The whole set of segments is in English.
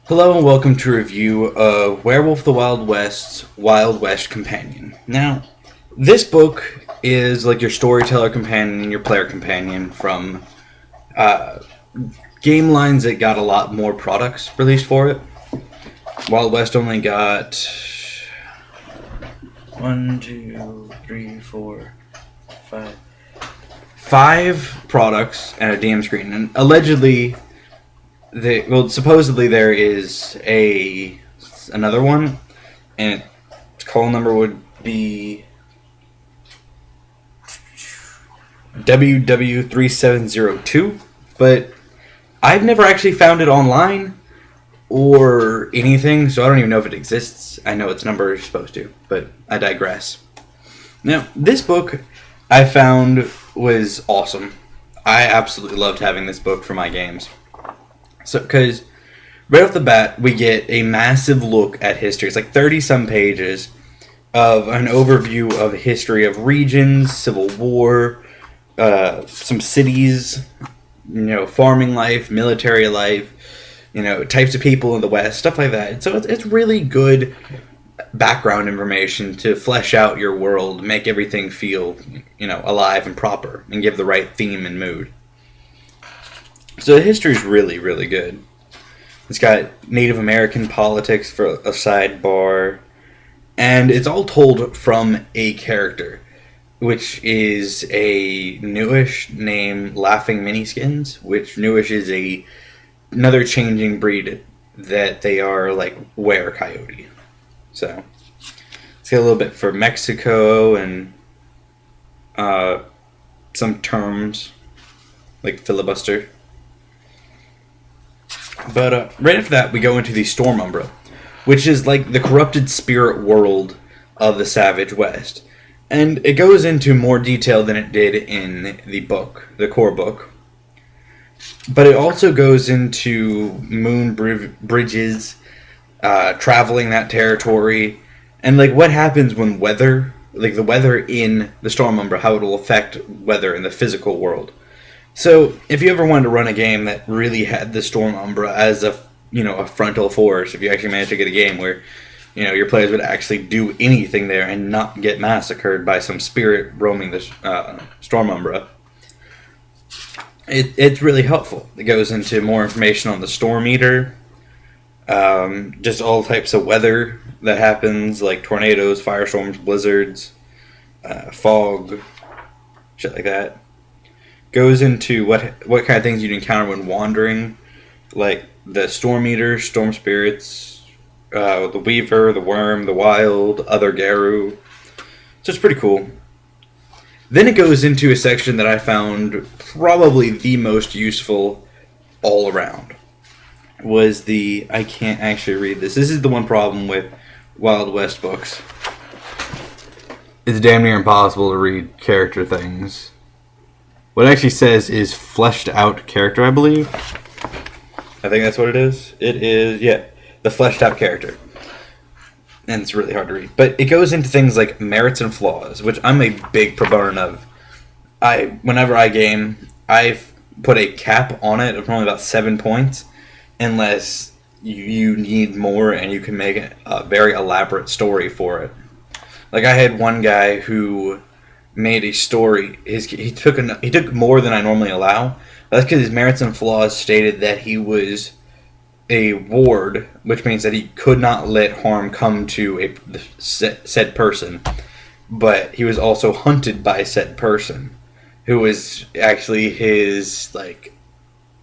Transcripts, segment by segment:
Hello and welcome to a review of Werewolf the Wild West's Wild West Companion. Now, this book is like your storyteller companion, your player companion from uh, game lines that got a lot more products released for it. Wild West only got one, two, three, four, five products and a DM screen, and allegedly supposedly there is another one, and its call number would be WW3702, but I've never actually found it online or anything, so I don't even know if it exists. I know its number is supposed to, but I digress. Now, this book I found was awesome. I absolutely loved having this book for my games. So, because right off the bat, we get a massive look at history. It's like 30-some pages of an overview of the history of regions, Civil War, some cities, farming life, military life, types of people in the West, stuff like that. So it's really good background information to flesh out your world, make everything feel, alive and proper, and give the right theme and mood. So the history is really, really good. It's got Native American politics for a sidebar, and it's all told from a character, which is a newish named Laughing Miniskins, which newish is another changing breed that they are like were-coyote. So it's got a little bit for Mexico and some terms like filibuster. But right after that, we go into the Storm Umbra, which is like the corrupted spirit world of the Savage West. And it goes into more detail than it did in the book, the core book. But it also goes into moon bridges, traveling that territory, and like what happens when weather, like the weather in the Storm Umbra, how it will affect weather in the physical world. So, if you ever wanted to run a game that really had the Storm Umbra as a frontal force, if you actually managed to get a game where, your players would actually do anything there and not get massacred by some spirit roaming the Storm Umbra, it's really helpful. It goes into more information on the Storm Eater, just all types of weather that happens, like tornadoes, firestorms, blizzards, fog, shit like that. Goes into what kind of things you'd encounter when wandering, like the Storm Eater, Storm Spirits, the Weaver, the Worm, the Wild, other Garu. So it's pretty cool. Then it goes into a section that I found probably the most useful all around. I can't actually read this. This is the one problem with Wild West books. It's damn near impossible to read character things. What it actually says is fleshed out character, I believe. I think that's what it is. It is, yeah, the fleshed out character. And it's really hard to read. But it goes into things like merits and flaws, which I'm a big proponent of. Whenever I game, I've put a cap on it of only about 7 points, unless you need more and you can make a very elaborate story for it. Like I had one guy who made a story. He took more than I normally allow. That's because his merits and flaws stated that he was a ward, which means that he could not let harm come to said person. But he was also hunted by said person, who was actually his like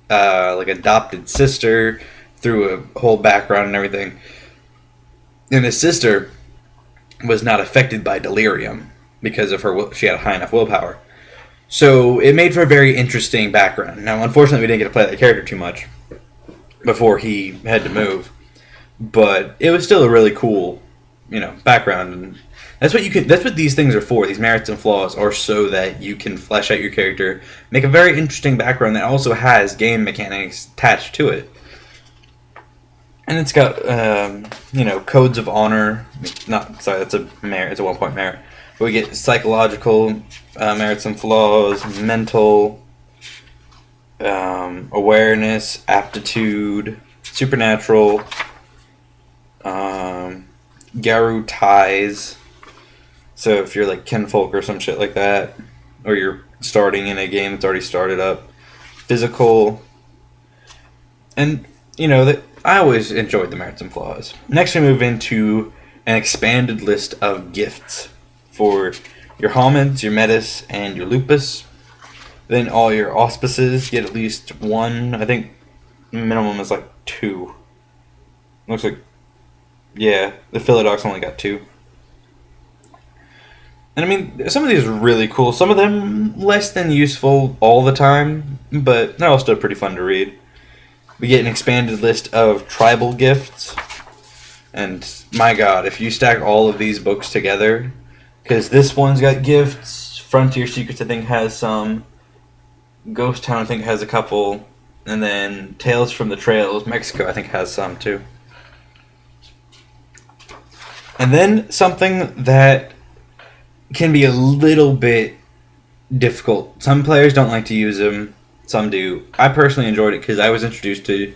adopted sister through a whole background and everything. And his sister was not affected by delirium, because of she had a high enough willpower. So it made for a very interesting background. Now, unfortunately, we didn't get to play that character too much before he had to move, but it was still a really cool, background. And that's what these things are for. These merits and flaws are so that you can flesh out your character, make a very interesting background that also has game mechanics attached to it. And it's got, codes of honor. That's a merit. It's a 1-point merit. We get psychological merits and flaws, mental, awareness, aptitude, Supernatural, Garu ties. So if you're like kinfolk or some shit like that, or you're starting in a game that's already started up, physical, and that I always enjoyed the merits and flaws. Next, we move into an expanded list of gifts for your homins, your metis, and your lupus. Then all your auspices get at least one. I think minimum is like 2. Looks like, yeah, the Philodox only got 2. And I mean, some of these are really cool. Some of them less than useful all the time, but they're all still pretty fun to read. We get an expanded list of tribal gifts. And my god, if you stack all of these books together, because this one's got gifts, Frontier Secrets I think has some, Ghost Town I think has a couple, and then Tales from the Trails, Mexico I think has some too. And then something that can be a little bit difficult. Some players don't like to use them, some do. I personally enjoyed it because I was introduced to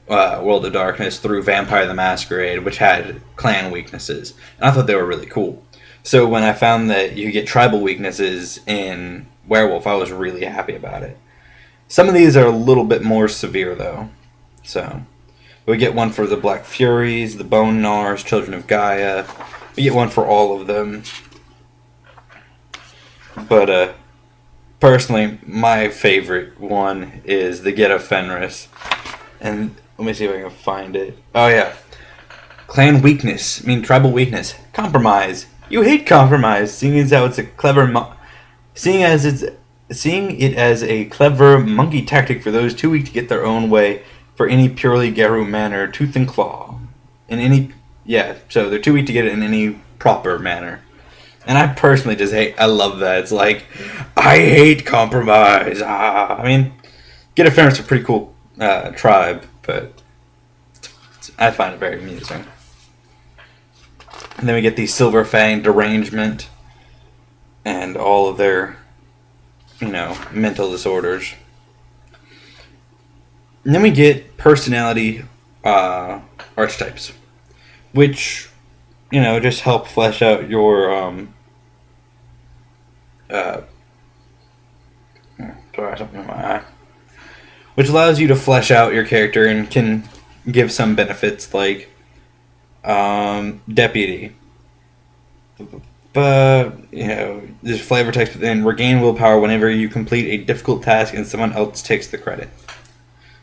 World of Darkness through Vampire the Masquerade, which had clan weaknesses. And I thought they were really cool. So when I found that you get tribal weaknesses in Werewolf, I was really happy about it. Some of these are a little bit more severe, though. So we get one for the Black Furies, the Bone Gnars, Children of Gaia. We get one for all of them. But personally, my favorite one is the Get of Fenris. And let me see if I can find it. Oh, yeah. Clan weakness. I mean, tribal weakness. Compromise. You hate compromise, seeing it as a clever monkey tactic for those too weak to get their own way for any purely Garu manner, tooth and claw. So they're too weak to get it in any proper manner. And I personally just I love that. It's like, I hate compromise. I mean, Get a Fenris is a pretty cool tribe, but I find it very amusing. And then we get the Silver Fang Derangement and all of their, mental disorders. And then we get personality archetypes, which, just help flesh out your, sorry, something in my eye. Which allows you to flesh out your character and can give some benefits like Deputy. But, there's flavor text within. Regain willpower whenever you complete a difficult task and someone else takes the credit.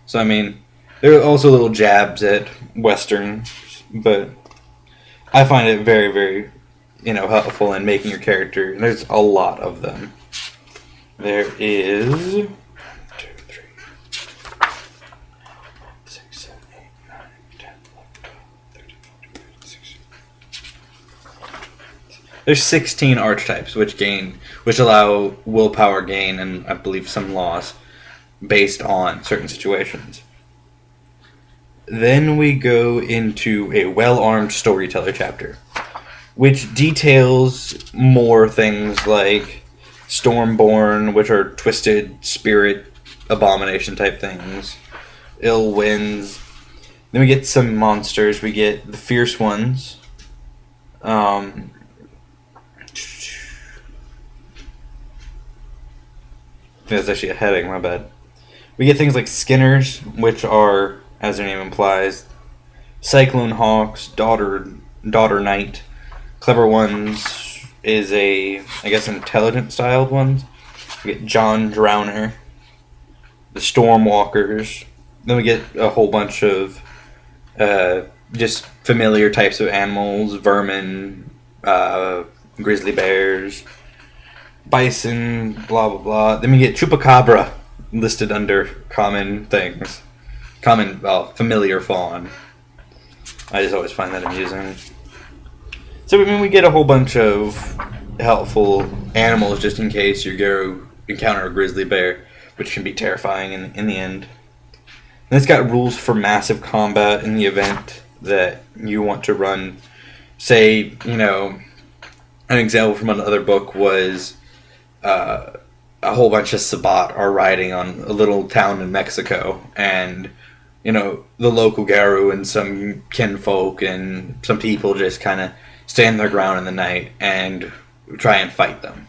So, I mean, there are also little jabs at Western, but I find it very, very, helpful in making your character. And there's a lot of them. There is 16 archetypes which allow willpower gain and I believe some loss based on certain situations. Then we go into a well-armed storyteller chapter, which details more things like Stormborn, which are twisted spirit abomination type things, ill winds. Then we get some monsters. We get the fierce ones. There's actually a heading, my bad. We get things like Skinners, which are, as their name implies, Cyclone Hawks, Daughter Knight. Clever Ones is intelligent styled ones. We get John Drowner, the Stormwalkers. Then we get a whole bunch of just familiar types of animals, vermin, grizzly bears, bison, blah blah blah. Then we get Chupacabra listed under common things. Familiar fawn. I just always find that amusing. So we get a whole bunch of helpful animals just in case you go encounter a grizzly bear, which can be terrifying in the end. And it's got rules for massive combat in the event that you want to run. Say, an example from another book was a whole bunch of Sabbat are riding on a little town in Mexico, and the local Garu and some kinfolk and some people just kind of stand their ground in the night and try and fight them.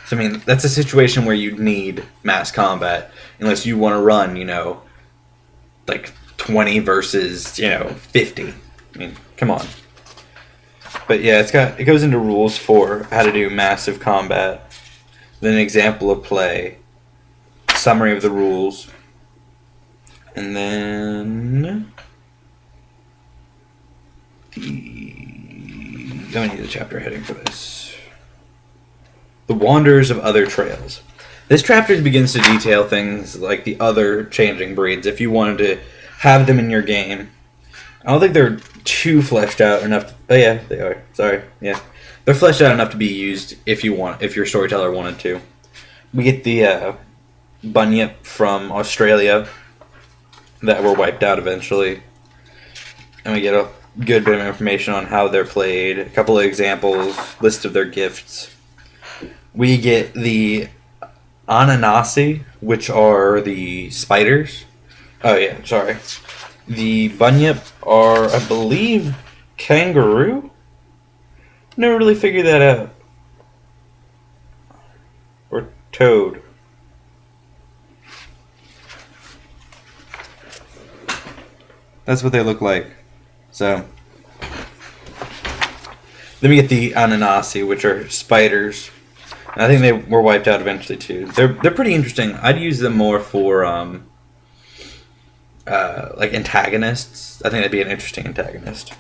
So, I mean, that's a situation where you'd need mass combat unless you want to run, like 20 versus, 50. I mean, come on. But yeah, it goes into rules for how to do massive combat, then an example of play, summary of the rules, and then I need the chapter heading for this. The Wanderers of Other Trails. This chapter begins to detail things like the other changing breeds if you wanted to have them in your game. I don't think they're too fleshed out enough. Oh yeah, they are. Sorry. Yeah. They're fleshed out enough to be used if your storyteller wanted to. We get the Bunyip from Australia that were wiped out eventually. And we get a good bit of information on how they're played, a couple of examples, list of their gifts. We get the Ananasi, which are the spiders. Oh yeah, sorry. The Bunyip are, I believe, kangaroo? Never really figured that out. Or toad. That's what they look like. So, then we get the Ananasi, which are spiders. And I think they were wiped out eventually too. They're pretty interesting. I'd use them more for like antagonists. I think that'd be an interesting antagonist.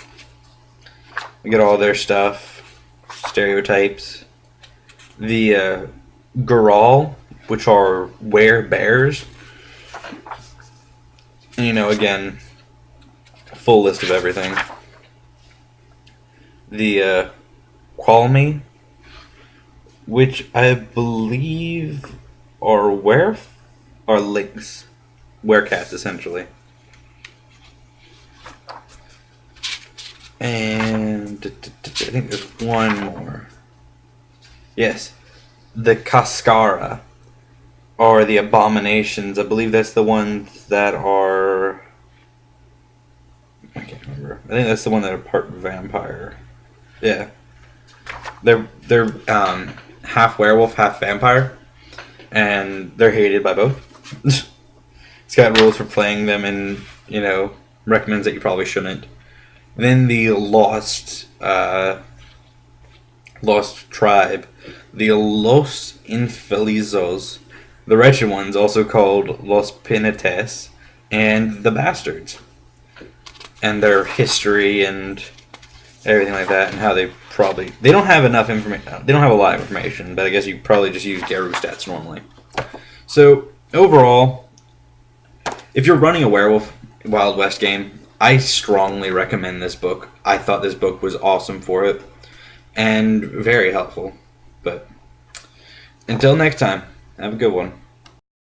We get all their stuff, stereotypes. The Goral, which are werebears. And again, full list of everything. The Qualmy, which I believe are lynx, werecats essentially. And I think there's one more. Yes, the Cascara are the abominations. I believe that's the ones that are. I can't remember. I think that's the one that are part vampire. Yeah, they're half werewolf, half vampire, and they're hated by both. It's got rules for playing them, and recommends that you probably shouldn't. Then the lost tribe, the Los Infelizos, the wretched ones, also called Los Penetes, and the bastards, and their history and everything like that, and how they don't have enough information. They don't have a lot of information, but I guess you probably just use Garu stats normally. So overall, if you're running a Werewolf Wild West game, I strongly recommend this book. I thought this book was awesome for it, and very helpful. But until next time, have a good one.